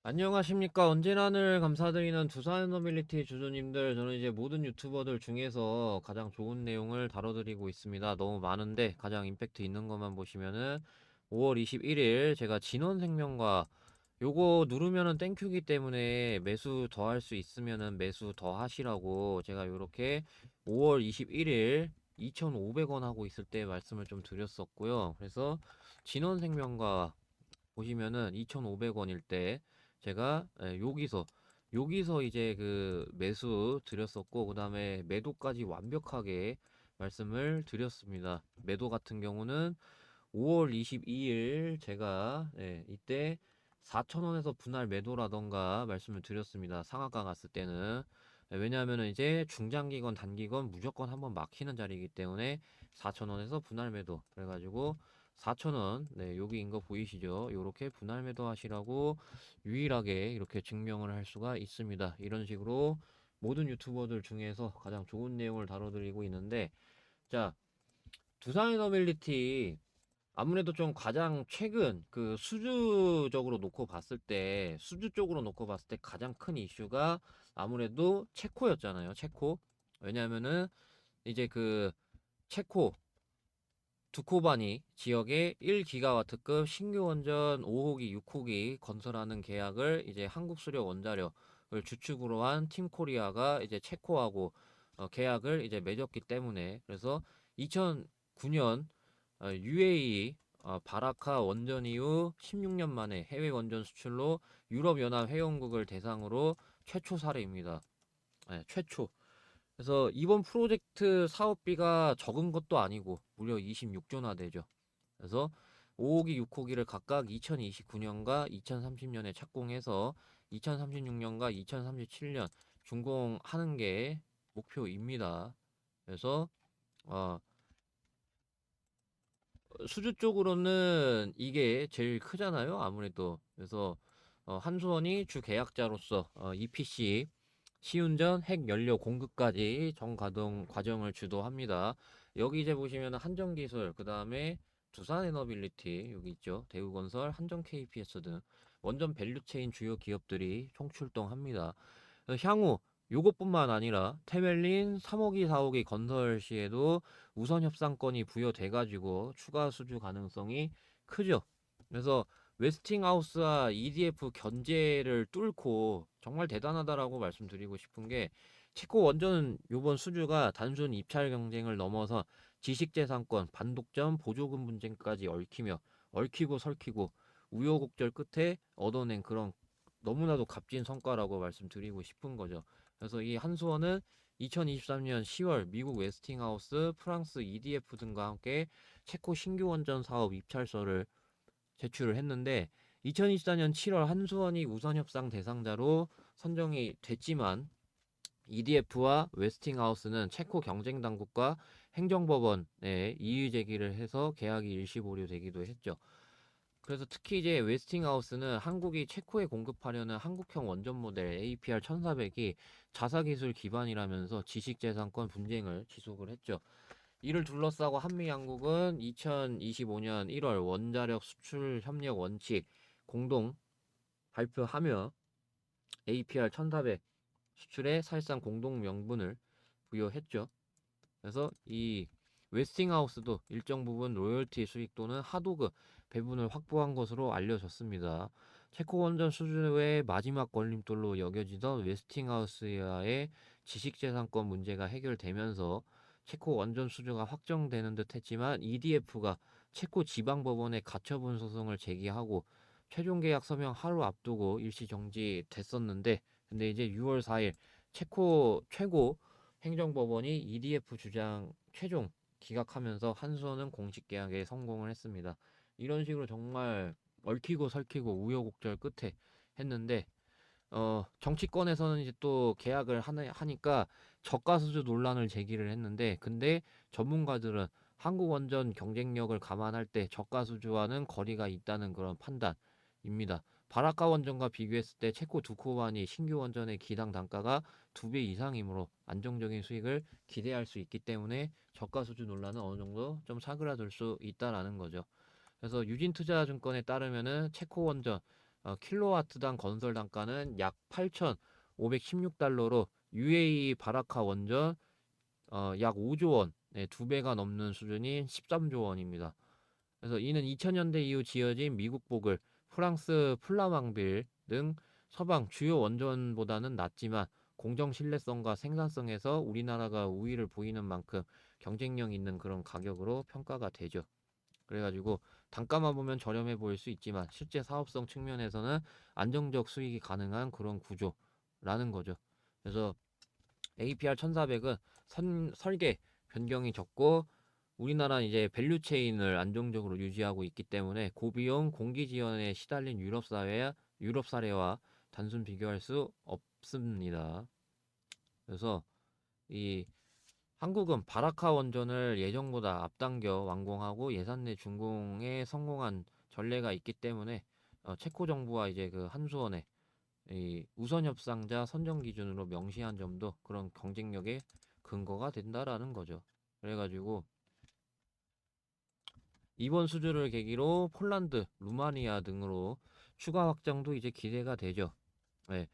안녕하십니까. 언제나늘 감사드리는 두산에너빌리티 주주님들, 저는 이제 모든 유튜버들 중에서 가장 좋은 내용을 다뤄드리고 있습니다. 너무 많은데 가장 임팩트 있는 것만 보시면은 5월 21일 제가 진원생명과 요거 누르면은 땡큐기 때문에 매수 더 할 수 있으면은 매수 더 하시라고 제가 요렇게 5월 21일 2,500원 하고 있을 때 말씀을 좀 드렸었고요. 그래서 진원생명과 보시면은 2,500원일 때 제가 여기서 이제 그 매수 드렸었고, 그 다음에 매도까지 완벽하게 말씀을 드렸습니다. 매도 같은 경우는 5월 22일 제가 이때 4,000원에서 분할 매도라던가 말씀을 드렸습니다. 상한가 갔을 때는. 왜냐하면 이제 중장기건 단기건 무조건 한번 막히는 자리이기 때문에 4,000원에서 분할 매도, 그래가지고 4,000원, 여기인 거 보이시죠? 요렇게 분할 매도 하시라고 유일하게 이렇게 증명을 할 수가 있습니다. 이런 식으로 모든 유튜버들 중에서 가장 좋은 내용을 다뤄드리고 있는데, 자, 두산에너빌리티 아무래도 좀 가장 최근 그 수주적으로 놓고 봤을 때, 수주 쪽으로 놓고 봤을 때 가장 큰 이슈가 아무래도 체코였잖아요. 체코. 왜냐면은 이제 그 체코 두코바니 지역에 1기가와트급 신규 원전 5호기, 6호기 건설하는 계약을 이제 한국수력 원자력을 주축으로 한 팀코리아가 이제 체코하고 계약을 이제 맺었기 때문에, 그래서 2009년 UAE 바라카 원전 이후 16년 만에 해외 원전 수출로 유럽연합 회원국을 대상으로 최초 사례입니다. 최초. 그래서 이번 프로젝트 사업비가 적은 것도 아니고 무려 26조나 되죠. 그래서 5호기, 6호기를 각각 2029년과 2030년에 착공해서 2036년과 2037년 준공하는 게 목표입니다. 그래서 어, 수주 쪽으로는 이게 제일 크잖아요. 아무래도. 그래서 한수원이 주 계약자로서 EPC 시운전, 핵 연료 공급까지 전 가동 과정을 주도합니다. 여기 이제 보시면 한전기술, 그 다음에 두산에너빌리티 여기 있죠. 대우건설, 한전 KPS 등 원전 밸류체인 주요 기업들이 총출동합니다. 향후 요것뿐만 아니라 테멜린 3호기, 4호기 건설 시에도 우선 협상권이 부여돼 가지고 추가 수주 가능성이 크죠. 그래서 웨스팅하우스와 EDF 견제를 뚫고 정말 대단하다라고 말씀드리고 싶은 게, 체코 원전 요번 수주가 단순 입찰 경쟁을 넘어서 지식재산권, 반독점, 보조금 분쟁까지 얽히고 설키고 우여곡절 끝에 얻어낸 그런 너무나도 값진 성과라고 말씀드리고 싶은 거죠. 그래서 이 한수원은 2023년 10월 미국 웨스팅하우스, 프랑스 EDF 등과 함께 체코 신규 원전 사업 입찰서를 제출을 했는데, 2024년 7월 한수원이 우선 협상 대상자로 선정이 됐지만 EDF와 웨스팅하우스는 체코 경쟁 당국과 행정법원에 이의 제기를 해서 계약이 일시 보류되기도 했죠. 그래서 특히 이제 웨스팅하우스는 한국이 체코에 공급하려는 한국형 원전 모델 APR 1400이 자사기술 기반이라면서 지식재산권 분쟁을 지속을 했죠. 이를 둘러싸고 한미양국은 2025년 1월 원자력 수출 협력 원칙 공동 발표하며 APR 1400 수출에 사실상 공동 명분을 부여했죠. 그래서 이 웨스팅하우스도 일정 부분 로열티 수익 또는 하도급 배분을 확보한 것으로 알려졌습니다. 체코 원전 수주의 마지막 걸림돌로 여겨지던 웨스팅하우스와의 지식재산권 문제가 해결되면서 체코 원전 수주가 확정되는 듯 했지만, EDF가 체코 지방법원에 가처분 소송을 제기하고 최종 계약 서명 하루 앞두고 일시 정지됐었는데, 근데 이제 6월 4일 체코 최고 행정법원이 EDF 주장 최종 기각하면서 한수원은 공식 계약에 성공을 했습니다. 이런 식으로 정말 얽히고 설키고 우여곡절 끝에 했는데, 정치권에서는 이제 또 계약을 하니까 저가수주 논란을 제기를 했는데, 근데 전문가들은 한국 원전 경쟁력을 감안할 때 저가수주와는 거리가 있다는 그런 판단입니다. 바라카 원전과 비교했을 때 체코 두코반이 신규 원전의 기당 단가가 2배 이상이므로 안정적인 수익을 기대할 수 있기 때문에 저가수주 논란은 어느 정도 좀 사그라들 수 있다라는 거죠. 그래서 유진투자증권에 따르면은 체코 원전 킬로와트당 건설 단가는 약 8,516달러로 UAE 바라카 원전 약 5조 원, 네, 2배가 넘는 수준인 13조 원입니다. 그래서 이는 2000년대 이후 지어진 미국 보글, 프랑스 플라망빌 등 서방 주요 원전보다는 낮지만 공정 신뢰성과 생산성에서 우리나라가 우위를 보이는 만큼 경쟁력 있는 그런 가격으로 평가가 되죠. 그래가지고 단가만 보면 저렴해 보일 수 있지만 실제 사업성 측면에서는 안정적 수익이 가능한 그런 구조라는 거죠. 그래서 APR 1400은 설계 변경이 적고 우리나라는 이제 밸류 체인을 안정적으로 유지하고 있기 때문에 고비용 공기 지원에 시달린 유럽 사례와 단순 비교할 수 없습니다. 그래서 이 한국은 바라카 원전을 예정보다 앞당겨 완공하고 예산 내 준공에 성공한 전례가 있기 때문에 체코 정부와 이제 그 한수원의 이 우선 협상자 선정 기준으로 명시한 점도 그런 경쟁력의 근거가 된다라는 거죠. 그래가지고 이번 수주를 계기로 폴란드, 루마니아 등으로 추가 확장도 이제 기대가 되죠. 네.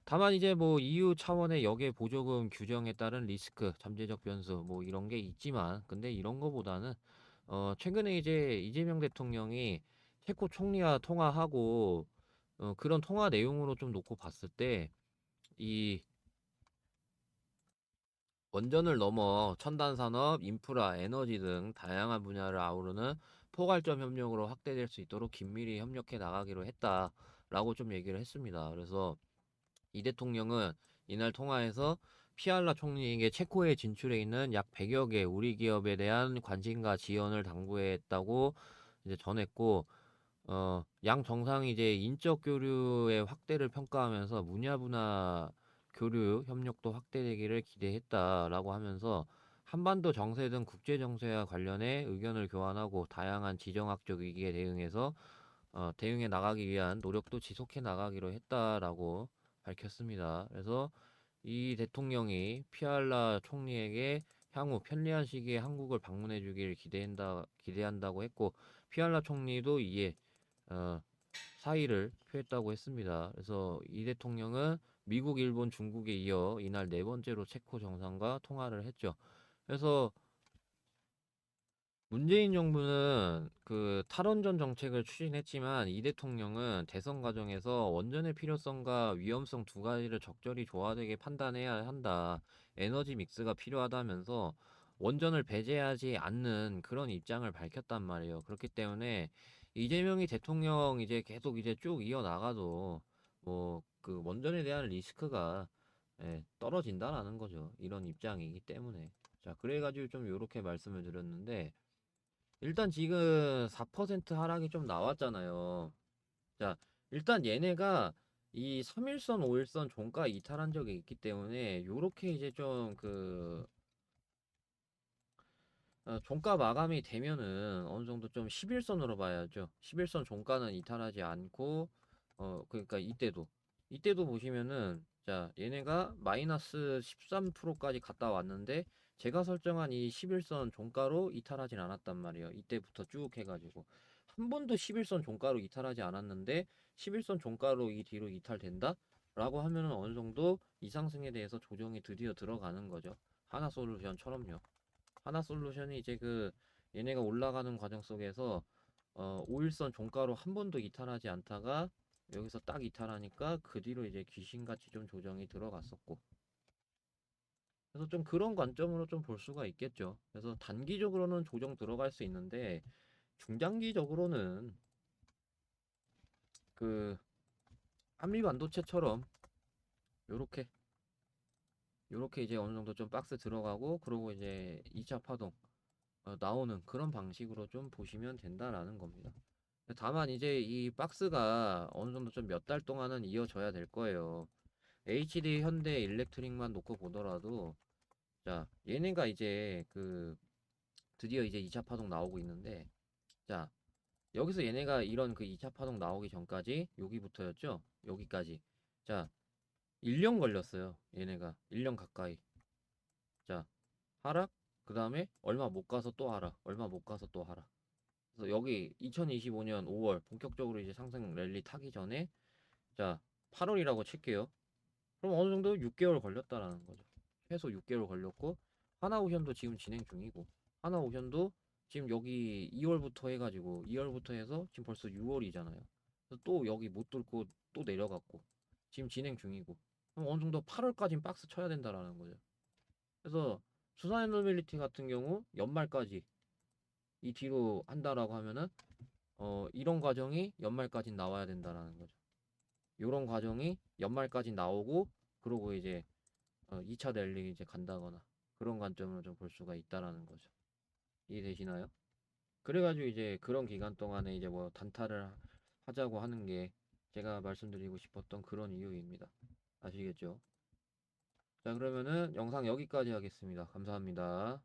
다만 이제 뭐 EU 차원의 역외 보조금 규정에 따른 리스크, 잠재적 변수 뭐 이런 게 있지만 근데 이런 거보다는 최근에 이제 이재명 대통령이 체코 총리와 통화하고 그런 통화 내용으로 좀 놓고 봤을 때 이 원전을 넘어 첨단 산업, 인프라, 에너지 등 다양한 분야를 아우르는 포괄적 협력으로 확대될 수 있도록 긴밀히 협력해 나가기로 했다라고 좀 얘기를 했습니다. 그래서 이 대통령은 이날 통화에서 피알라 총리에게 체코에 진출해 있는 약 100여 개 우리 기업에 대한 관심과 지원을 당부했다고 이제 전했고, 양 정상이 이제 인적 교류의 확대를 평가하면서 문화 교류 협력도 확대되기를 기대했다라고 하면서 한반도 정세 등 국제 정세와 관련해 의견을 교환하고 다양한 지정학적 위기에 대응해 나가기 위한 노력도 지속해 나가기로 했다라고 밝혔습니다. 그래서 이 대통령이 피알라 총리에게 향후 편리한 시기에 한국을 방문해 주길 기대한다고 했고 피알라 총리도 이에 어, 사의를 표했다고 했습니다. 그래서 이 대통령은 미국, 일본, 중국에 이어 이날 네 번째로 체코 정상과 통화를 했죠. 그래서 문재인 정부는 그 탈원전 정책을 추진했지만 이 대통령은 대선 과정에서 원전의 필요성과 위험성 두 가지를 적절히 조화되게 판단해야 한다. 에너지 믹스가 필요하다면서 원전을 배제하지 않는 그런 입장을 밝혔단 말이에요. 그렇기 때문에 이재명이 대통령 이제 계속 이제 쭉 이어나가도 뭐 그 원전에 대한 리스크가 떨어진다라는 거죠. 이런 입장이기 때문에. 자, 그래가지고 좀 요렇게 말씀을 드렸는데 일단 지금 4% 하락이 좀 나왔잖아요. 자, 일단 얘네가 이 3일선, 5일선 종가 이탈한 적이 있기 때문에 요렇게 이제 좀 종가 마감이 되면은 어느 정도 좀 11선으로 봐야죠. 11선 종가는 이탈하지 않고 그러니까 이때도 보시면은 자, 얘네가 마이너스 13%까지 갔다 왔는데 제가 설정한 이 11선 종가로 이탈하진 않았단 말이에요. 이때부터 쭉 해가지고 한 번도 11선 종가로 이탈하지 않았는데 11선 종가로 이 뒤로 이탈된다? 라고 하면은 어느 정도 이 상승에 대해서 조정이 드디어 들어가는 거죠. 하나솔루션처럼요. 하나솔루션이 이제 얘네가 올라가는 과정 속에서 5일선 종가로 한 번도 이탈하지 않다가 여기서 딱 이탈하니까 그 뒤로 이제 귀신같이 좀 조정이 들어갔었고 그래서 좀 그런 관점으로 좀 볼 수가 있겠죠. 그래서 단기적으로는 조정 들어갈 수 있는데 중장기적으로는 그 한미 반도체처럼 요렇게 요렇게 이제 어느 정도 좀 박스 들어가고 그러고 이제 2차 파동 나오는 그런 방식으로 좀 보시면 된다라는 겁니다. 다만 이제 이 박스가 어느 정도 좀 몇 달 동안은 이어져야 될 거예요. HD 현대 일렉트릭만 놓고 보더라도 자 얘네가 이제 드디어 이제 2차 파동 나오고 있는데 자 여기서 얘네가 이런 2차 파동 나오기 전까지 여기부터였죠. 여기까지 자 1년 걸렸어요. 얘네가 1년 가까이 자 하락 그 다음에 얼마 못 가서 또 하락 얼마 못 가서 또 하락 그래서 여기 2025년 5월 본격적으로 이제 상승 랠리 타기 전에 자 8월이라고 칠게요. 그럼 어느 정도 6개월 걸렸다라는 거죠. 최소 6개월 걸렸고 하나오션도 지금 진행 중이고 하나오션도 지금 여기 2월부터 해가지고 2월부터 해서 지금 벌써 6월이잖아요. 그래서 또 여기 못 뚫고 또 내려갔고 지금 진행 중이고 그럼 어느 정도 8월까지는 박스 쳐야 된다라는 거죠. 그래서 수산에너빌리티 같은 경우 연말까지 이 뒤로 한다라고 하면은 이런 과정이 연말까지 나와야 된다라는 거죠. 이런 과정이 연말까지 나오고 그러고 이제 2차 랠리 이제 간다거나 그런 관점으로 좀 볼 수가 있다라는 거죠. 이해되시나요? 그래가지고 이제 그런 기간 동안에 이제 뭐 단타를 하자고 하는 게 제가 말씀드리고 싶었던 그런 이유입니다. 아시겠죠? 자, 그러면은 영상 여기까지 하겠습니다. 감사합니다.